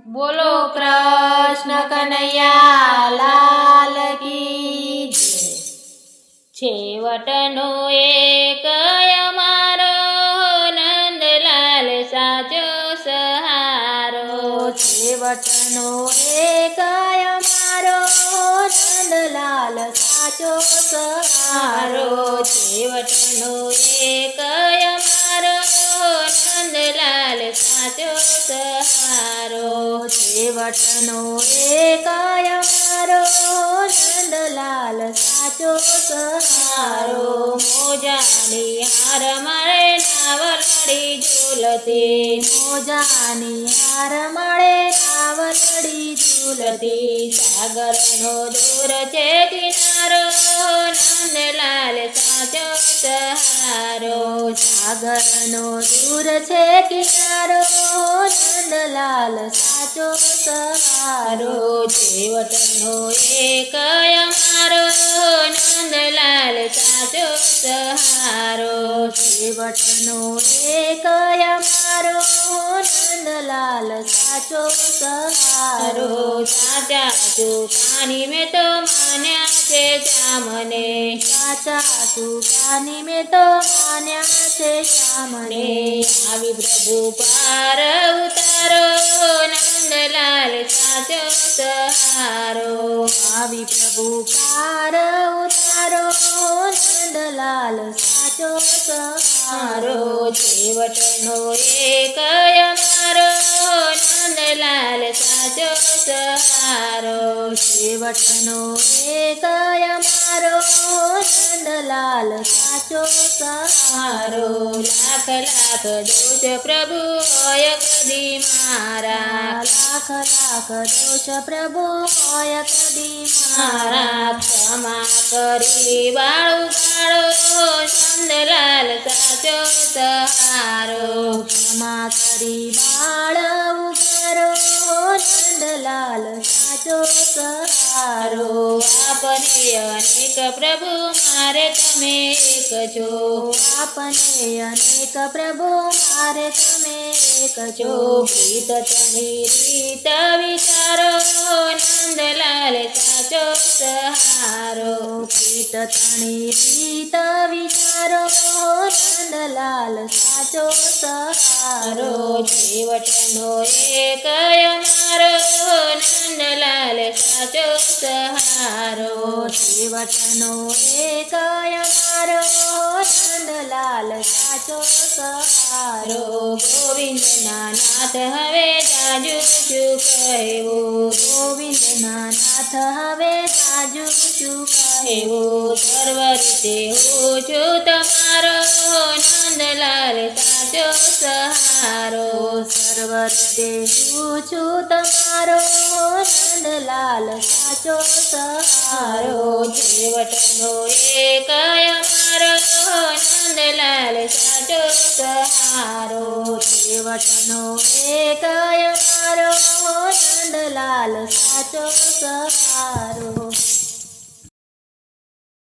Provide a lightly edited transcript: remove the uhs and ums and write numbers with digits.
બોલો કૃષ્ણ કનૈયા લાલ કી જય. છેવટનો એક અમારો નંદલાલ સાચો સહારો. છેવટનો એક અમારો નંદલાલ સાચો સહારો. છેવટનો એક અમારો નંદલાલ સાચો સહારો. છેવટનો એક અમારો નંદલાલ સાચો સહારો. મોજાની હાર મળે નાવલડી ઝૂલતી. મોજાની હાર મળે નાવલડી ઝૂલતી. સાગરનો દૂર છે કિનારો નંદલાલ સાચો સહારો. સાગરનો દૂર છે કિનારો નંદલાલ સાચો સહારો. છેવટનો એક અમારો નંદલાલ સાચો સહારો. છેવટનો એક અમારો નંદલાલ સાચો સહારો. સાચા સુખાની મેં તો માન્યા છે શ્યામને. સાચા સુખાની મેં તો માન્યા છે શ્યામને. આવી પ્રભુ પાર ઉતારો નંદલાલ સાચો સહારો. આવી પ્રભુ પાર ઉતારો નંદલાલ સાચો સહારો. છેવટનો એક અમારો નંદલાલ સાચો સહારો. છેવટનો એક અમારો નંદલાલ સાચો સહારો. લાખ લાખ દોષ પ્રભુ હોય કદી મારા. લાખ લાખ દોષ પ્રભુ હોય કદી મારા. ક્ષમા કરી વાળું ગાળો નંદલાલ સાચો સહારો. ક્ષમા કરી બાળ ઉગારો નંદલાલ સાચો સહારો. આપને અનેક પ્રભુ મારે તમે એક છો. આપને અનેક પ્રભુ મારે તમે એક છો. પ્રીત તણી રીત વિચારો નંદલાલ સાચો સહારો. પ્રીત તણી રીત વિચારો નંદલાલ સાચો સહારો. છેવટનો એક અમારો નંદલાલ સાચો સહારો. છેવટનો એક અમારો નંદલાલ સાચો સહારો. ગોવિંદના નાથ હવે જાજુ શું કહેવું. ગોવિંદના નાથ હવે જાજુ શું કહેવું. સર્વ રીતે હું છું તમારો નંદલાલ સાચો સહારો. સર્વ રીતે હું છું તમારો નંદલાલ સાચો સહારો. છેવટનો એક અમારો નંદલાલ સાચો સહારો. છેવટનો એક અમારો નંદલાલ સાચો સહારો.